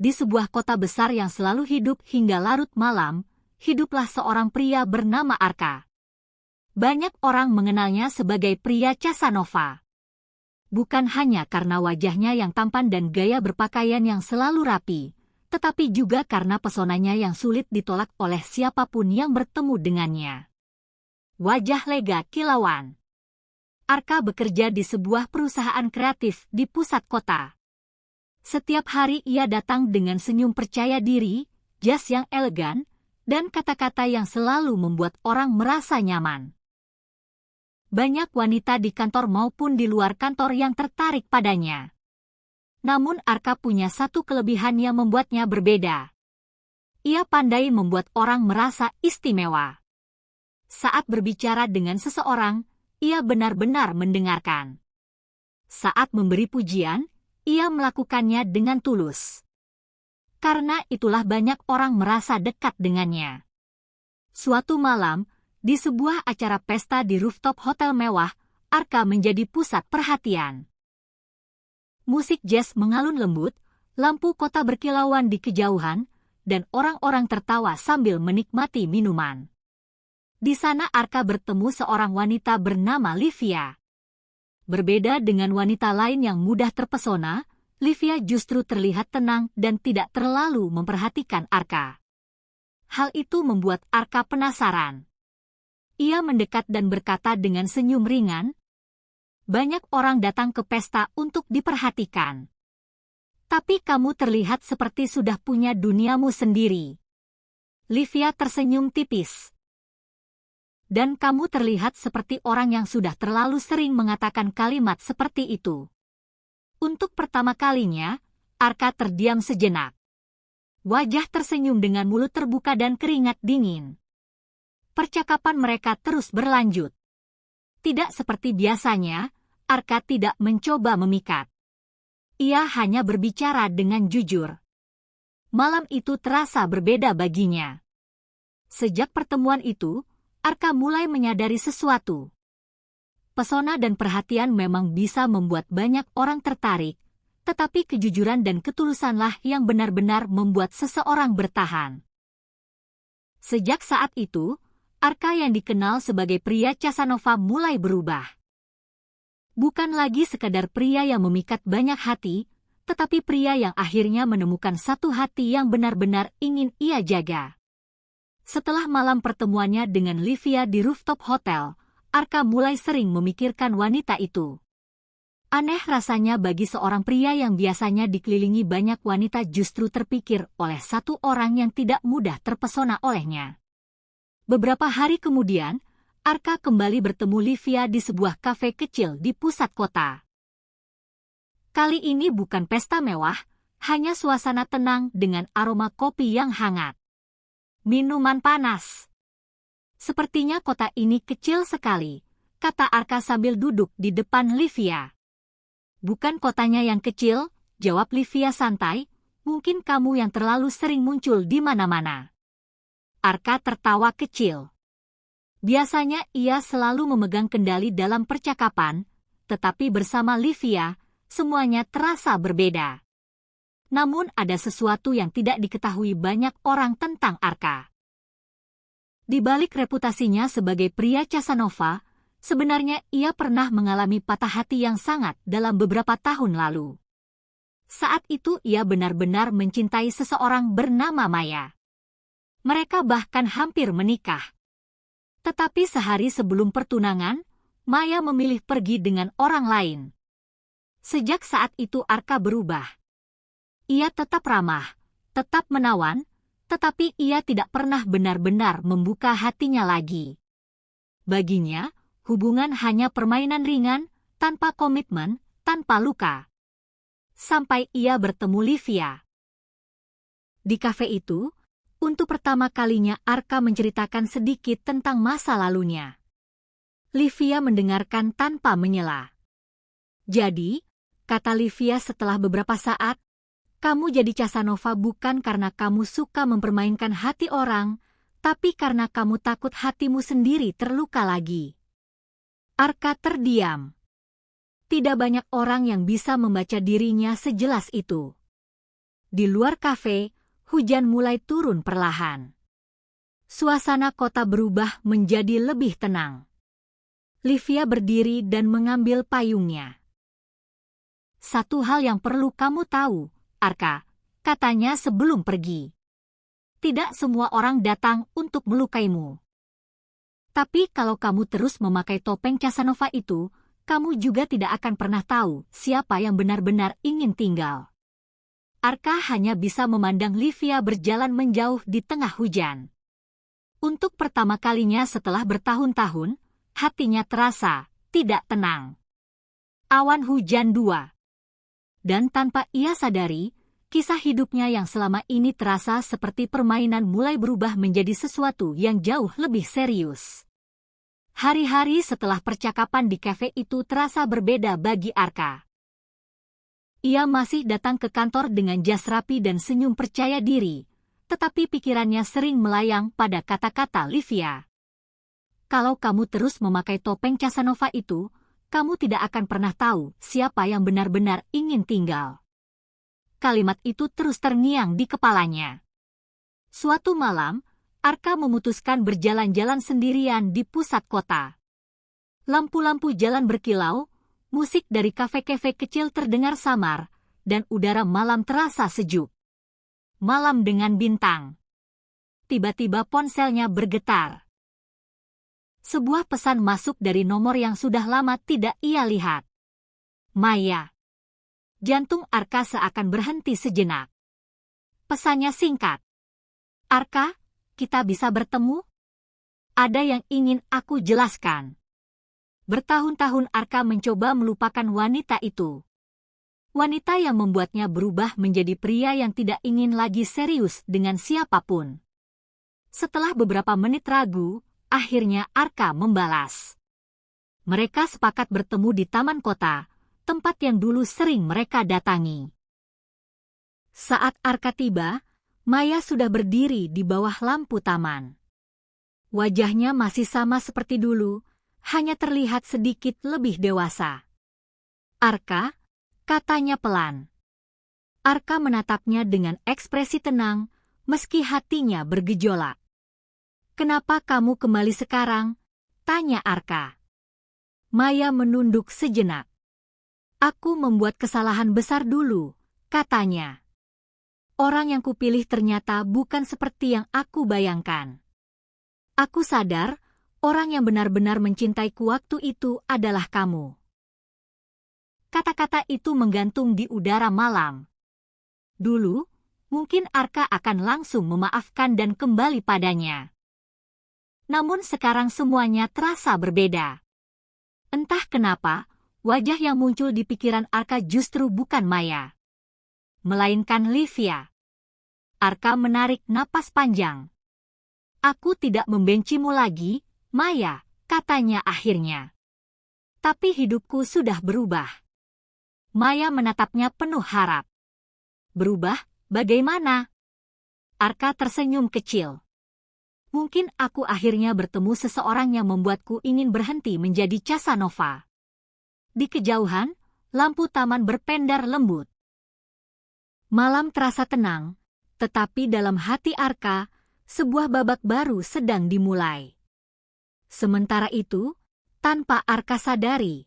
Di sebuah kota besar yang selalu hidup hingga larut malam, hiduplah seorang pria bernama Arka. Banyak orang mengenalnya sebagai pria Casanova. Bukan hanya karena wajahnya yang tampan dan gaya berpakaian yang selalu rapi, tetapi juga karena pesonanya yang sulit ditolak oleh siapapun yang bertemu dengannya. Wajah lega kilauan. Arka bekerja di sebuah perusahaan kreatif di pusat kota. Setiap hari ia datang dengan senyum percaya diri, jas yang elegan, dan kata-kata yang selalu membuat orang merasa nyaman. Banyak wanita di kantor maupun di luar kantor yang tertarik padanya. Namun Arka punya satu kelebihan yang membuatnya berbeda. Ia pandai membuat orang merasa istimewa. Saat berbicara dengan seseorang, ia benar-benar mendengarkan. Saat memberi pujian, ia melakukannya dengan tulus. Karena itulah banyak orang merasa dekat dengannya. Suatu malam, di sebuah acara pesta di rooftop hotel mewah, Arka menjadi pusat perhatian. Musik jazz mengalun lembut, lampu kota berkilauan di kejauhan, dan orang-orang tertawa sambil menikmati minuman. Di sana Arka bertemu seorang wanita bernama Livia. Berbeda dengan wanita lain yang mudah terpesona, Livia justru terlihat tenang dan tidak terlalu memperhatikan Arka. Hal itu membuat Arka penasaran. Ia mendekat dan berkata dengan senyum ringan, "Banyak orang datang ke pesta untuk diperhatikan. Tapi kamu terlihat seperti sudah punya duniamu sendiri." Livia tersenyum tipis. "Dan kamu terlihat seperti orang yang sudah terlalu sering mengatakan kalimat seperti itu." Untuk pertama kalinya, Arka terdiam sejenak. Wajah tersenyum dengan mulut terbuka dan keringat dingin. Percakapan mereka terus berlanjut. Tidak seperti biasanya, Arka tidak mencoba memikat. Ia hanya berbicara dengan jujur. Malam itu terasa berbeda baginya. Sejak pertemuan itu, Arka mulai menyadari sesuatu. Pesona dan perhatian memang bisa membuat banyak orang tertarik, tetapi kejujuran dan ketulusanlah yang benar-benar membuat seseorang bertahan. Sejak saat itu, Arka yang dikenal sebagai pria Casanova mulai berubah. Bukan lagi sekadar pria yang memikat banyak hati, tetapi pria yang akhirnya menemukan satu hati yang benar-benar ingin ia jaga. Setelah malam pertemuannya dengan Livia di rooftop hotel, Arka mulai sering memikirkan wanita itu. Aneh rasanya bagi seorang pria yang biasanya dikelilingi banyak wanita justru terpikir oleh satu orang yang tidak mudah terpesona olehnya. Beberapa hari kemudian, Arka kembali bertemu Livia di sebuah kafe kecil di pusat kota. Kali ini bukan pesta mewah, hanya suasana tenang dengan aroma kopi yang hangat. Minuman panas. Sepertinya kota ini kecil sekali, kata Arka sambil duduk di depan Livia. Bukan kotanya yang kecil, jawab Livia santai, mungkin kamu yang terlalu sering muncul di mana-mana. Arka tertawa kecil. Biasanya ia selalu memegang kendali dalam percakapan, tetapi bersama Livia, semuanya terasa berbeda. Namun ada sesuatu yang tidak diketahui banyak orang tentang Arka. Di balik reputasinya sebagai pria Casanova, sebenarnya ia pernah mengalami patah hati yang sangat dalam beberapa tahun lalu. Saat itu ia benar-benar mencintai seseorang bernama Maya. Mereka bahkan hampir menikah. Tetapi sehari sebelum pertunangan, Maya memilih pergi dengan orang lain. Sejak saat itu Arka berubah. Ia tetap ramah, tetap menawan, tetapi ia tidak pernah benar-benar membuka hatinya lagi. Baginya, hubungan hanya permainan ringan, tanpa komitmen, tanpa luka. Sampai ia bertemu Livia. Di kafe itu, untuk pertama kalinya Arka menceritakan sedikit tentang masa lalunya. Livia mendengarkan tanpa menyela. "Jadi," kata Livia setelah beberapa saat, "kamu jadi Casanova bukan karena kamu suka mempermainkan hati orang, tapi karena kamu takut hatimu sendiri terluka lagi." Arka terdiam. Tidak banyak orang yang bisa membaca dirinya sejelas itu. Di luar kafe, hujan mulai turun perlahan. Suasana kota berubah menjadi lebih tenang. Livia berdiri dan mengambil payungnya. Satu hal yang perlu kamu tahu, Arka, katanya sebelum pergi. Tidak semua orang datang untuk melukaimu. Tapi kalau kamu terus memakai topeng Casanova itu, kamu juga tidak akan pernah tahu siapa yang benar-benar ingin tinggal. Arka hanya bisa memandang Livia berjalan menjauh di tengah hujan. Untuk pertama kalinya setelah bertahun-tahun, hatinya terasa tidak tenang. Awan hujan 2. Dan tanpa ia sadari, kisah hidupnya yang selama ini terasa seperti permainan mulai berubah menjadi sesuatu yang jauh lebih serius. Hari-hari setelah percakapan di kafe itu terasa berbeda bagi Arka. Ia masih datang ke kantor dengan jas rapi dan senyum percaya diri, tetapi pikirannya sering melayang pada kata-kata Livia. Kalau kamu terus memakai topeng Casanova itu, kamu tidak akan pernah tahu siapa yang benar-benar ingin tinggal. Kalimat itu terus terngiang di kepalanya. Suatu malam, Arka memutuskan berjalan-jalan sendirian di pusat kota. Lampu-lampu jalan berkilau, musik dari kafe-kafe kecil terdengar samar, dan udara malam terasa sejuk. Malam dengan bintang. Tiba-tiba ponselnya bergetar. Sebuah pesan masuk dari nomor yang sudah lama tidak ia lihat. Maya. Jantung Arka seakan berhenti sejenak. Pesannya singkat. Arka, kita bisa bertemu? Ada yang ingin aku jelaskan. Bertahun-tahun Arka mencoba melupakan wanita itu. Wanita yang membuatnya berubah menjadi pria yang tidak ingin lagi serius dengan siapapun. Setelah beberapa menit ragu, akhirnya Arka membalas. Mereka sepakat bertemu di taman kota, tempat yang dulu sering mereka datangi. Saat Arka tiba, Maya sudah berdiri di bawah lampu taman. Wajahnya masih sama seperti dulu, hanya terlihat sedikit lebih dewasa. Arka, katanya pelan. Arka menatapnya dengan ekspresi tenang, meski hatinya bergejolak. Kenapa kamu kembali sekarang? Tanya Arka. Maya menunduk sejenak. Aku membuat kesalahan besar dulu, katanya. Orang yang kupilih ternyata bukan seperti yang aku bayangkan. Aku sadar, orang yang benar-benar mencintaiku waktu itu adalah kamu. Kata-kata itu menggantung di udara malam. Dulu, mungkin Arka akan langsung memaafkan dan kembali padanya. Namun sekarang semuanya terasa berbeda. Entah kenapa, wajah yang muncul di pikiran Arka justru bukan Maya, melainkan Livia. Arka menarik napas panjang. Aku tidak membencimu lagi, Maya, katanya akhirnya. Tapi hidupku sudah berubah. Maya menatapnya penuh harap. Berubah, bagaimana? Arka tersenyum kecil. Mungkin aku akhirnya bertemu seseorang yang membuatku ingin berhenti menjadi Casanova. Di kejauhan, lampu taman berpendar lembut. Malam terasa tenang, tetapi dalam hati Arka, sebuah babak baru sedang dimulai. Sementara itu, tanpa Arka sadari,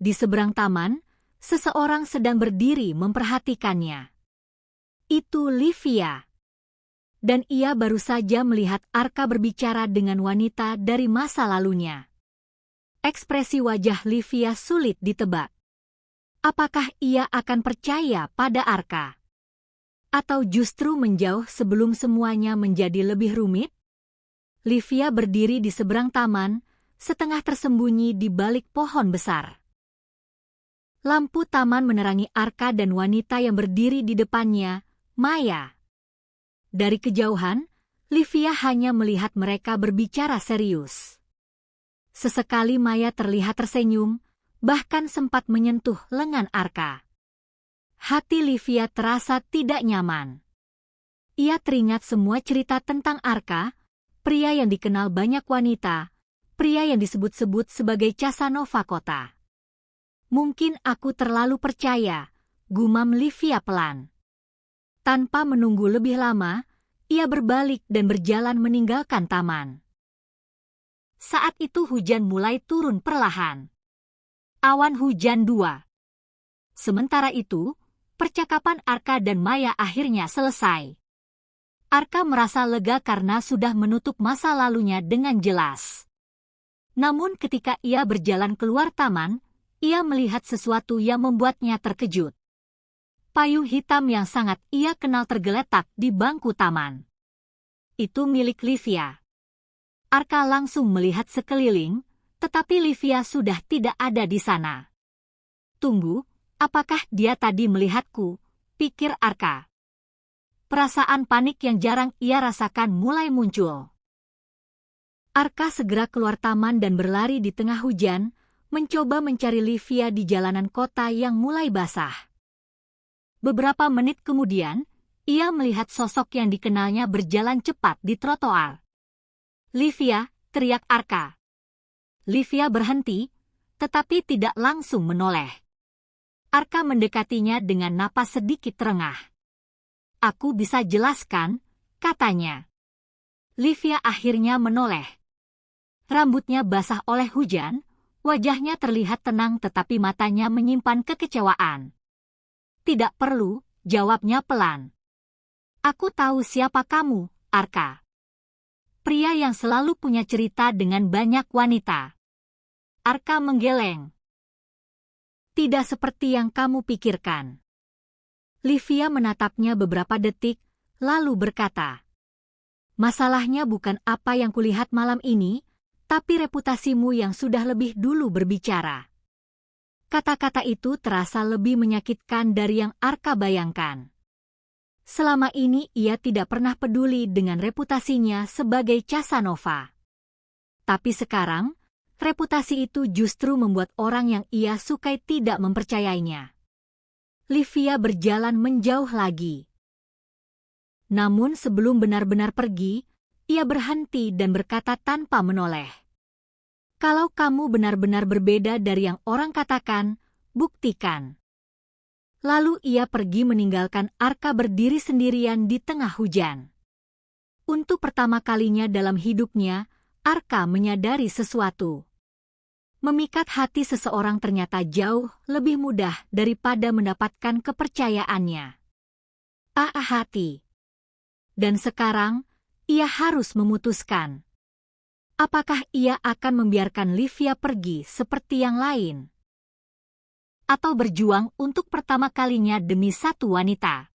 di seberang taman, seseorang sedang berdiri memperhatikannya. Itu Livia. Dan ia baru saja melihat Arka berbicara dengan wanita dari masa lalunya. Ekspresi wajah Livia sulit ditebak. Apakah ia akan percaya pada Arka? Atau justru menjauh sebelum semuanya menjadi lebih rumit? Livia berdiri di seberang taman, setengah tersembunyi di balik pohon besar. Lampu taman menerangi Arka dan wanita yang berdiri di depannya, Maya. Dari kejauhan, Livia hanya melihat mereka berbicara serius. Sesekali Maya terlihat tersenyum, bahkan sempat menyentuh lengan Arka. Hati Livia terasa tidak nyaman. Ia teringat semua cerita tentang Arka, pria yang dikenal banyak wanita, pria yang disebut-sebut sebagai Casanova kota. Mungkin aku terlalu percaya, gumam Livia pelan. Tanpa menunggu lebih lama, ia berbalik dan berjalan meninggalkan taman. Saat itu hujan mulai turun perlahan. Awan hujan 2. Sementara itu, percakapan Arka dan Maya akhirnya selesai. Arka merasa lega karena sudah menutup masa lalunya dengan jelas. Namun ketika ia berjalan keluar taman, ia melihat sesuatu yang membuatnya terkejut. Payung hitam yang sangat ia kenal tergeletak di bangku taman. Itu milik Livia. Arka langsung melihat sekeliling, tetapi Livia sudah tidak ada di sana. Tunggu, apakah dia tadi melihatku? Pikir Arka. Perasaan panik yang jarang ia rasakan mulai muncul. Arka segera keluar taman dan berlari di tengah hujan, mencoba mencari Livia di jalanan kota yang mulai basah. Beberapa menit kemudian, ia melihat sosok yang dikenalnya berjalan cepat di trotoar. "Livia!" teriak Arka. Livia berhenti, tetapi tidak langsung menoleh. Arka mendekatinya dengan napas sedikit terengah. "Aku bisa jelaskan," katanya. Livia akhirnya menoleh. Rambutnya basah oleh hujan, wajahnya terlihat tenang tetapi matanya menyimpan kekecewaan. "Tidak perlu," jawabnya pelan. "Aku tahu siapa kamu, Arka. Pria yang selalu punya cerita dengan banyak wanita." Arka menggeleng. "Tidak seperti yang kamu pikirkan." Livia menatapnya beberapa detik, lalu berkata, "Masalahnya bukan apa yang kulihat malam ini, tapi reputasimu yang sudah lebih dulu berbicara." Kata-kata itu terasa lebih menyakitkan dari yang Arka bayangkan. Selama ini ia tidak pernah peduli dengan reputasinya sebagai Casanova. Tapi sekarang, reputasi itu justru membuat orang yang ia sukai tidak mempercayainya. Livia berjalan menjauh lagi. Namun sebelum benar-benar pergi, ia berhenti dan berkata tanpa menoleh, "Kalau kamu benar-benar berbeda dari yang orang katakan, buktikan." Lalu ia pergi meninggalkan Arka berdiri sendirian di tengah hujan. Untuk pertama kalinya dalam hidupnya, Arka menyadari sesuatu. Memikat hati seseorang ternyata jauh lebih mudah daripada mendapatkan kepercayaannya. Hati. Dan sekarang, ia harus memutuskan. Apakah ia akan membiarkan Livia pergi seperti yang lain? Atau berjuang untuk pertama kalinya demi satu wanita?